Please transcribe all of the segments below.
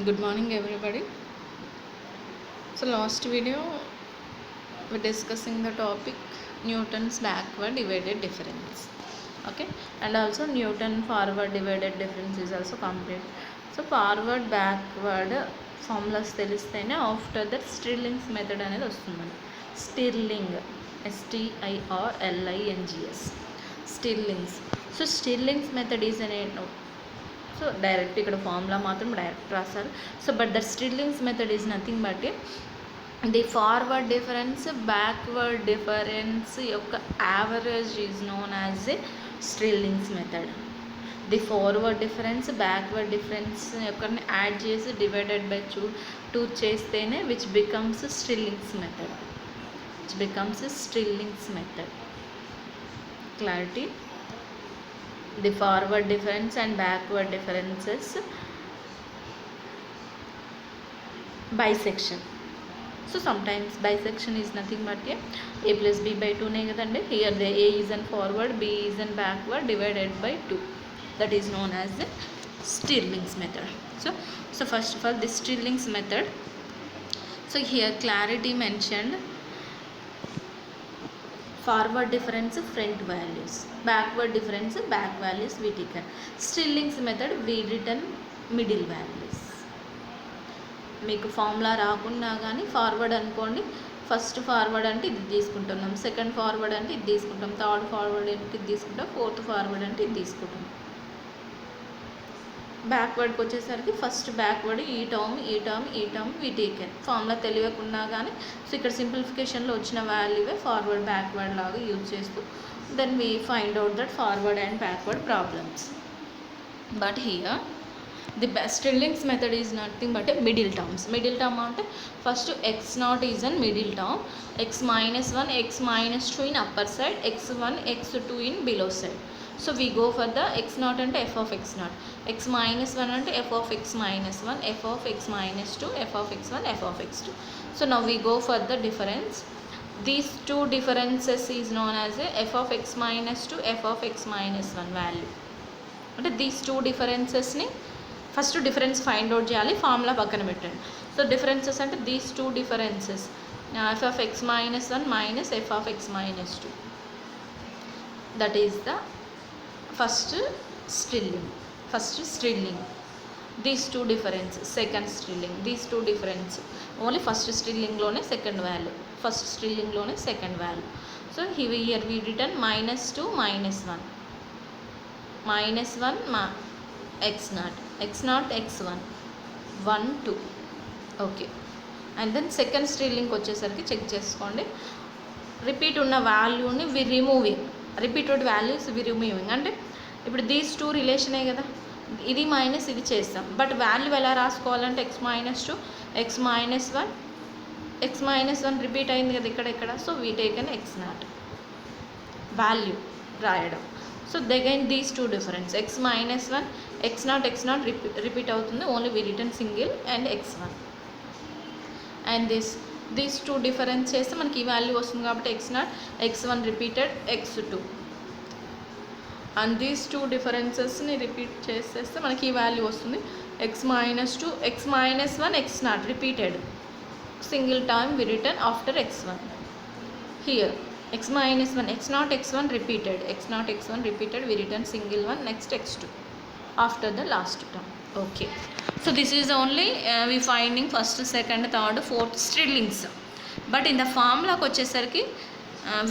Good morning, everybody. So, last video we're discussing the topic Newton's backward divided difference. Okay, and also Newton forward divided difference is also complete. So, forward backward formulas తెలిస్తేనే after that Stirling's method అనేది వస్తుంది. Stirling, STIRLINGS, Stirling's. So, Stirling's method is an so direct ఇక్కడ formula మాత్రం direct రాస్తారు. So but that Stirling's method is nothing but the forward difference backward difference యొక్క average is known as a Stirling's method. The forward difference backward difference యొక్క add చేసి divided by two చేస్తేనే which becomes Stirling's method. Clarity? The forward difference and backward differences bisection. So sometimes bisection is nothing but a plus b by 2 ne kadandi. Here the a is in forward, b is in backward divided by 2. That is known as the Stirling's method. So first of all, this Stirling's method. So here clarity mentioned forward difference front values, backward difference back values we taken. Stirling's method we written middle values. మీకు formula రాకున్నా కానీ forward అనుకోండి. First forward అంటే ఇది తీసుకుంటున్నాం, second forward అంటే ఇది తీసుకుంటాం, థర్డ్ ఫార్వర్డ్ అంటే ఇది తీసుకుంటాం, ఫోర్త్ ఫార్వర్డ్ అంటే ఇది తీసుకుంటాం. బ్యాక్వర్డ్కి వచ్చేసరికి ఫస్ట్ బ్యాక్వర్డ్ ఈ టర్మ్ వీ టేకెన్. ఫార్ములా తెలియకున్నా కానీ సో ఇక్కడ సింప్లిఫికేషన్లో వచ్చిన వాల్యూవే ఫార్వర్డ్ బ్యాక్వర్డ్ లాగా యూజ్ చేస్తూ then we find out that forward and backward problems. But here the Stirling's method is nothing but a middle terms. Middle term అంటే first x0 is an middle term, x minus 1 x minus 2 in upper side, x1 x2 in below side. So we go for the x0 అంటే f of x0, x minus 1 అంటే f of x minus 1, f of x minus 2, f of x1, f of x2. So now we go for the difference. These two differences is known as a f of x minus 2, f of x minus 1 value. అంటే these two differencesని first difference find out చేయాలి, formula పక్కన పెట్టండి. So differences అంటే these two differences f of x minus 1 minus f of x minus 2. That is the first Stirling. These two difference second Stirling. These two difference only first Stirlingలోనే second value, first Stirlingలోనే second value. So here we return -2 -1 x0 x1 1 2. Okay, and then second Stirlingకి వచ్చేసరికి check చేసుకోండి. Repeat ఉన్న వాల్యూని repeated values removing అంటే ఇప్పుడు these two రిలేషనే కదా, ఇది మైనస్ ఇది చేస్తాం. బట్ వాల్యూ ఎలా రాసుకోవాలంటే x minus 2 x minus 1 repeat అయింది కదా ఇక్కడ. So we taken x0 value రాయడం. So again these two difference x minus 1 x0 repeat అవుతుంది, only we return single and x1. And these two difference చేస్తే మనకి ఈ వాల్యూ వస్తుంది కాబట్టి x0 x1 repeated x2. And these two డిఫరెన్సెస్ని repeat చేసేస్తే మనకి ఈ వాల్యూ వస్తుంది x minus 2 x minus 1 x0 repeated single time we return after x1. Here x minus 1 x0 x1 repeated we return single one, next x2 after the last term. Okay, so this is only we finding first second third fourth Stirlings. But in the formula వచ్చేసరికి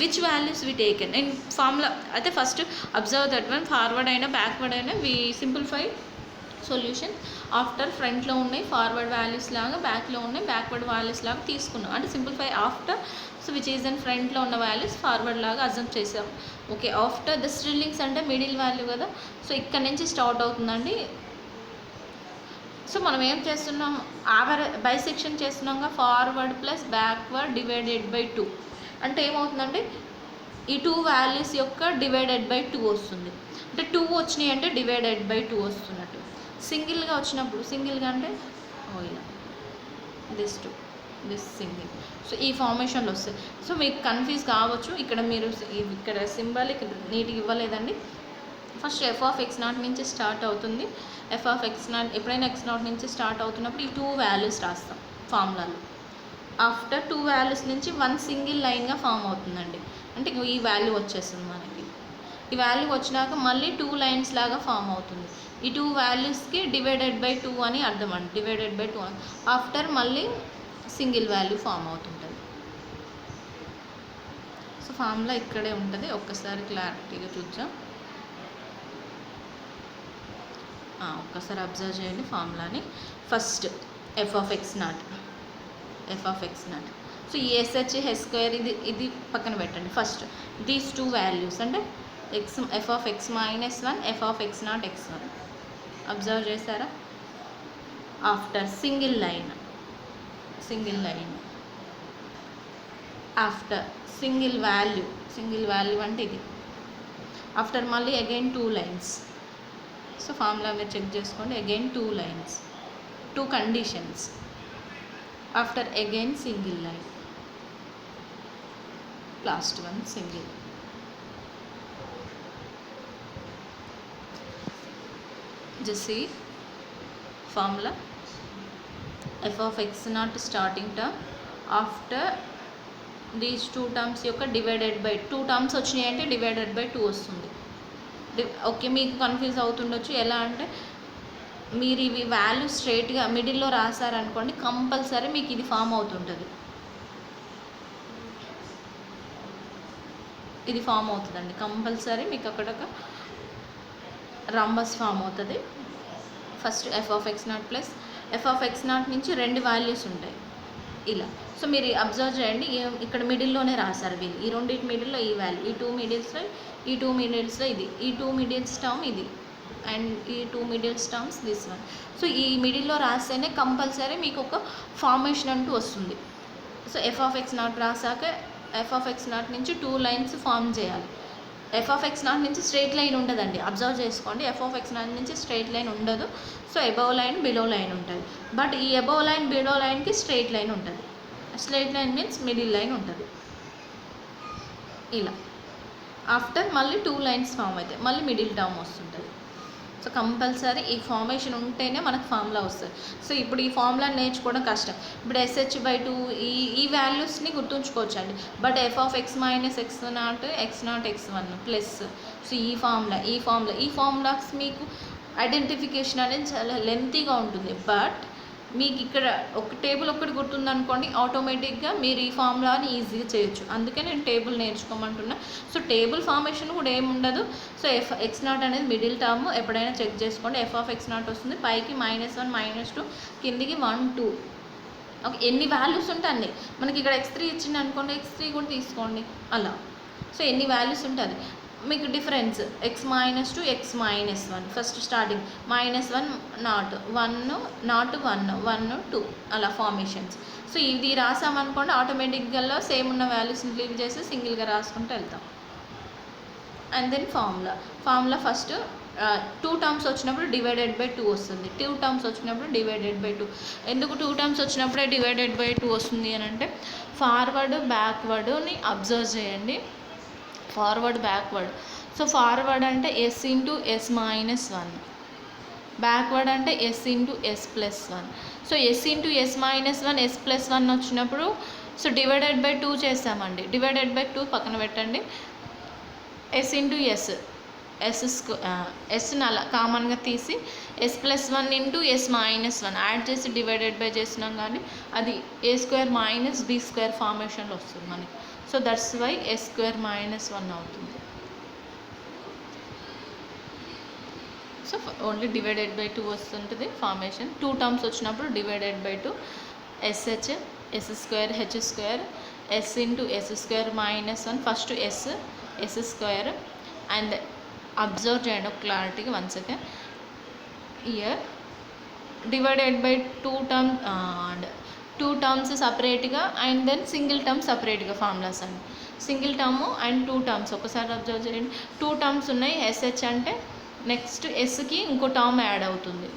which values we taken in formula అయితే first observe that one forward అయినా backward అయినా we simplify solution after ఫ్రంట్లో ఉన్నాయి forward values లాగా, బ్యాక్లో ఉన్నాయి backward values లాగా తీసుకున్నాం. అంటే simplify after so which is and ఫ్రంట్లో ఉన్న వాల్యూస్ ఫార్వర్డ్ లాగా అజమ్ చేసాం. ఓకే, ఆఫ్టర్ ద Stirling's అంటే మిడిల్ వాల్యూ కదా, సో ఇక్కడ నుంచి స్టార్ట్ అవుతుందండి. సో మనం ఏం చేస్తున్నాం, బైసెక్షన్ చేస్తున్నాంగా, forward plus backward divided by 2 అంటే ఏమవుతుందంటే ఈ టూ వాల్యూస్ యొక్క డివైడెడ్ బై 2 వస్తుంది. అంటే 2 వచ్చినాయి అంటే డివైడెడ్ బై 2 వస్తున్నట్టు. సింగిల్గా వచ్చినప్పుడు సింగిల్గా అంటే ఇలా దిస్ సింగిల్. సో ఈ ఫార్మేషన్లో వస్తాయి. సో మీకు కన్ఫ్యూజ్ కావచ్చు, ఇక్కడ మీరు ఇక్కడ సింబల్ ఇక్కడ నీట్గా ఇవ్వలేదండి. First F of X not నుంచి స్టార్ట్ అవుతుంది. ఎఫ్ ఆఫ్ ఎక్స్ నాట్ ఎప్పుడైనా ఎక్స్ నాట్ నుంచి స్టార్ట్ అవుతున్నప్పుడు ఈ 2 వాల్యూస్ రాస్తాం ఫార్ములాలో. ఆఫ్టర్ 2 వాల్యూస్ నుంచి 1 సింగిల్ లైన్గా ఫామ్ అవుతుందండి. అంటే ఈ వాల్యూ వచ్చేస్తుంది మనకి. ఈ వాల్యూ వచ్చినాక మళ్ళీ 2 లైన్స్ లాగా ఫామ్ అవుతుంది. ఈ 2 వాల్యూస్కి డివైడెడ్ బై 2 అని అర్థం అండి. డివైడెడ్ బై 2 ఆఫ్టర్ మళ్ళీ సింగిల్ వాల్యూ ఫామ్ అవుతుంటుంది. సో ఫార్ములా ఇక్కడే ఉంటుంది. ఒక్కసారి క్లారిటీగా చూద్దాం. ఒక్కసారి అబ్జర్వ్ చేయండి ఫార్ములాని. First F of X not, F of X not. So ఈ ఎస్హెచ్ హెచ్ స్క్వేర్ ఇది పక్కన పెట్టండి. ఫస్ట్ దీస్ 2 వాల్యూస్ అంటే F of X minus 1, F of X not x1 observe చేశారా? After single line after single value అంటే ఇది. After మళ్ళీ again 2 lines. So formula మీరు చెక్ చేసుకోండి. Again 2 lines, 2 conditions. After again single line, last one single. Just see formula f of x naught starting term after these 2 terms యొక్క divided by 2 terms వచ్చినాయి అంటే divided by 2 వస్తుంది. Okay, మీకు confuse అవుతుండొచ్చు. ఎలా అంటే మీరు ఇవి వాల్యూ స్ట్రైట్గా మిడిల్లో రాశారనుకోండి, కంపల్సరీ మీకు ఇది ఫామ్ అవుతుంటుంది. ఇది ఫామ్ అవుతుందండి కంపల్సరీ. మీకు అక్కడ ఒక రంబస్ ఫామ్ అవుతుంది. First F of X not plus F of X not నుంచి 2 వాల్యూస్ ఉంటాయి ఇలా. సో మీరు అబ్జర్వ్ చేయండి, ఇక్కడ మిడిల్లోనే రాశారు వీళ్ళు. ఈ రెండింటి మిడిల్లో ఈ వాల్యూ, ఈ 2 మిడిల్స్లో ఇది, ఈ 2 మిడిల్స్ టర్మ్ ఇది, అండ్ ఈ 2 middles terms this one. So ఈ మిడిల్లో రాస్తేనే కంపల్సరీ మీకు ఒక ఫార్మేషన్ అంటూ వస్తుంది. So F of X not రాసాక ఎఫ్ ఆఫ్ ఎక్స్ నాట్ నుంచి 2 లైన్స్ ఫామ్ చేయాలి. ఎఫ్ ఆఫ్ ఎక్స్ నాట్ నుంచి స్ట్రైట్ లైన్ ఉండదండి. అబ్జర్వ్ చేసుకోండి, ఎఫ్ ఆఫ్ ఎక్స్ నాట్ నుంచి స్ట్రైట్ లైన్ ఉండదు. So above line below line ఉంటుంది. బట్ ఈ అబవ్ లైన్ బిలో లైన్కి స్ట్రైట్ లైన్ ఉంటుంది. Straight line means middle line ఉంటుంది ఇలా. ఆఫ్టర్ మళ్ళీ 2 లైన్స్ ఫామ్ అవుతాయి, మళ్ళీ మిడిల్ టర్మ్ వస్తుంటుంది. సో కంపల్సరీ ఈ ఫార్మేషన్ ఉంటేనే మనకు ఫార్ములా వస్తుంది. సో ఇప్పుడు ఈ ఫార్ములా నేర్చుకోవడం కష్టం. ఇప్పుడు ఎస్హెచ్ బై 2 ఈ వాల్యూస్ని గుర్తుంచుకోవచ్చు అండి. But F of X minus X not x1 plus. So ఈ ఫార్ములాస్ మీకు ఐడెంటిఫికేషన్ అనేది చాలా లెంతీగా ఉంటుంది. బట్ మీకు ఇక్కడ ఒక టేబుల్ ఒక్కటి గుర్తుందనుకోండి, ఆటోమేటిక్గా మీరు ఈ ఫార్ములాని ఈజీగా చేయొచ్చు. అందుకే నేను టేబుల్ నేర్చుకోమంటున్నా. సో టేబుల్ ఫార్మేషన్ కూడా ఏమి ఉండదు. సో ఎక్స్ నాట్ అనేది మిడిల్ టర్మ్ ఎప్పుడైనా చెక్ చేసుకోండి. ఎఫ్ ఆఫ్ ఎక్స్ నాట్ వస్తుంది, పైకి -1 -2, కిందికి 1 2. ఓకే, ఎన్ని వాల్యూస్ ఉంటే అన్ని. మనకి ఇక్కడ x3 ఇచ్చింది అనుకోండి, x3 కూడా తీసుకోండి అలా. సో ఎన్ని వాల్యూస్ ఉంటుంది మీకు difference x -2 x -1. First starting -1 not 1 not 1 1 2 అలా ఫార్మేషన్స్. సో ఇది రాసామనుకోండి, ఆటోమేటిక్గా సేమ్ ఉన్న వాల్యూస్ని లీవ్ చేసి సింగిల్గా రాసుకుంటూ వెళ్తాం. And then formula first 2 terms వచ్చినప్పుడు డివైడెడ్ బై 2 వస్తుంది. 2 టర్మ్స్ వచ్చినప్పుడు డివైడెడ్ బై 2. ఎందుకు 2 టర్మ్స్ వచ్చినప్పుడే డివైడెడ్ బై 2 వస్తుంది అని అంటే, ఫార్వర్డ్ బ్యాక్వర్డ్ని అబ్జర్వ్ చేయండి. Forward backward. సో ఫార్వర్డ్ అంటే s into s minus 1, backward అంటే s into s plus 1. So s into s minus 1 s plus 1 వచ్చినప్పుడు సో డివైడెడ్ బై 2 చేస్తామండి. డివైడెడ్ బై 2 పక్కన పెట్టండి. s ఇంటూ ఎస్ని అలా కామన్గా తీసి s plus 1 into s minus 1 add చేసి డివైడెడ్ బై చేసినాం కానీ అది a² మైనస్ b² ఫార్మేషన్లో వస్తుంది మనకి. సో దట్స్ వై s² -1 అవుతుంది. సో ఓన్లీ డివైడెడ్ బై 2 వస్తుంటుంది ఫార్మేషన్. 2 టర్మ్స్ వచ్చినప్పుడు divided by 2 sh s² h² s into s² -1. First s² and observe చేయండి ఒక క్లారిటీగా one second. Year divided by 2 terms సపరేట్గా and then single term సపరేట్గా formulas అండి. Single term and 2 terms ఒకసారి observe చేయండి. 2 టర్మ్స్ ఉన్నాయి. sh అంటే నెక్స్ట్ ఎస్కి ఇంకో టర్మ్ యాడ్ అవుతుంది.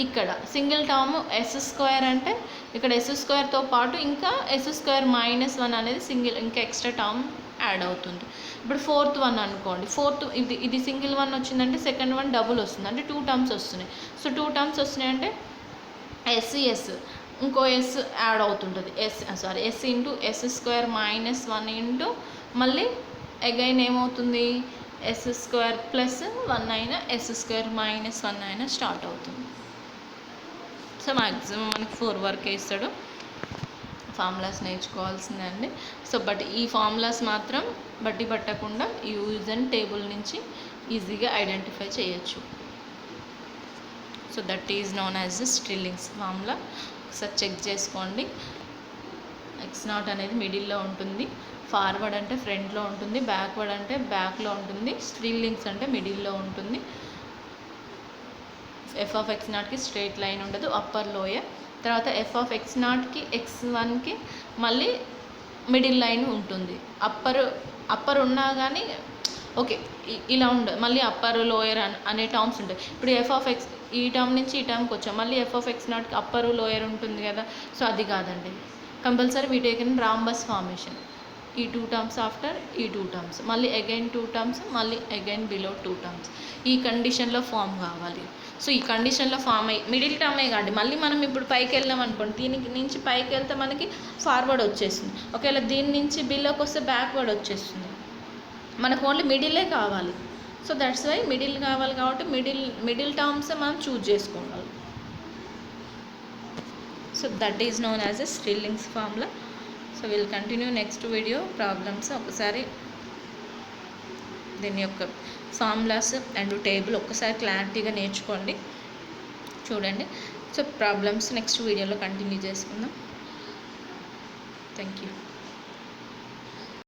ఇక్కడ సింగిల్ టర్మ్ s² అంటే ఇక్కడ s² పాటు ఇంకా s² -1 అనేది సింగిల్ ఇంకా ఎక్స్ట్రా టర్మ్ యాడ్ అవుతుంది. ఇప్పుడు ఫోర్త్ వన్ అనుకోండి, ఇది సింగిల్ వన్ వచ్చిందంటే సెకండ్ వన్ డబుల్ వస్తుంది, అంటే 2 టర్మ్స్ వస్తున్నాయి. సో 2 టర్మ్స్ వస్తున్నాయి అంటే ఎస్ ఇంకో ఎస్ యాడ్ అవుతుంటుంది, ఎస్ ఇంటూ s² - 1 ఇంటూ మళ్ళీ అగైన్ ఏమవుతుంది s² + 1 అయినా s² - 1 అయినా స్టార్ట్ అవుతుంది. సో మ్యాక్సిమం మనకి 4 వరకే ఇస్తాడు. ఫార్ములాస్ నేర్చుకోవాల్సిందే అండి. సో బట్ ఈ ఫార్ములాస్ మాత్రం బట్టి పట్టకుండా యూజ్ అండ్ టేబుల్ నుంచి ఈజీగా ఐడెంటిఫై చేయొచ్చు. So that is known as the Stirling's formula. ఒకసారి చెక్ చేసుకోండి. x0 అనేది మిడిల్లో ఉంటుంది, ఫార్వర్డ్ అంటే ఫ్రంట్లో ఉంటుంది, బ్యాక్వర్డ్ అంటే బ్యాక్లో ఉంటుంది, స్ట్రిల్లింగ్స్ అంటే మిడిల్లో ఉంటుంది. f(x0)కి స్ట్రైట్ లైన్ ఉండదు, అప్పర్ లోయర్. తర్వాత f(x0)కి x1కి మళ్ళీ మిడిల్ లైన్ ఉంటుంది. అప్పర్ ఉన్నా కానీ ఓకే ఇలా ఉండదు, మళ్ళీ అప్పర్ లోయర్ అనే టర్మ్స్ ఉంటాయి. ఇప్పుడు f(x) ఈ టర్మ్ నుంచి ఈ టర్మ్కి వచ్చాం, మళ్ళీ f(x0)కి అప్పర్ లోయర్ ఉంటుంది కదా. సో అది కాదండి, compulsory we taken rhombus formation. ఈ 2 టర్మ్స్ ఆఫ్టర్ ఈ 2 టర్మ్స్, మళ్ళీ అగైన్ 2 టర్మ్స్, మళ్ళీ అగైన్ బిలో 2 టర్మ్స్. ఈ కండిషన్లో ఫామ్ కావాలి. సో ఈ కండిషన్లో ఫామ్ అయ్యి మిడిల్ టర్మే కాదు, మళ్ళీ మనం ఇప్పుడు పైకి వెళ్ళాం అనుకోండి, దీనికి నుంచి పైకి వెళ్తే మనకి ఫార్వర్డ్ వచ్చేస్తుంది, ఒకవేళ దీని నుంచి బిలోకి వస్తే బ్యాక్వర్డ్ వచ్చేస్తుంది. మనకు ఓన్లీ మిడిలే కావాలి. సో దట్స్ వై మిడిల్ కావాలి కాబట్టి మిడిల్ టర్మ్స్ మనం చూజ్ చేసుకోవాలి. So that is known as a Stirling's formula. So will continue next video problems. ఒకసారి దీని యొక్క ఫార్ములాస్ అండ్ టేబుల్ ఒక్కసారి క్లారిటీగా నేర్చుకోండి, చూడండి. సో ప్రాబ్లమ్స్ నెక్స్ట్ వీడియోలో కంటిన్యూ చేసుకుందాం. Thank you.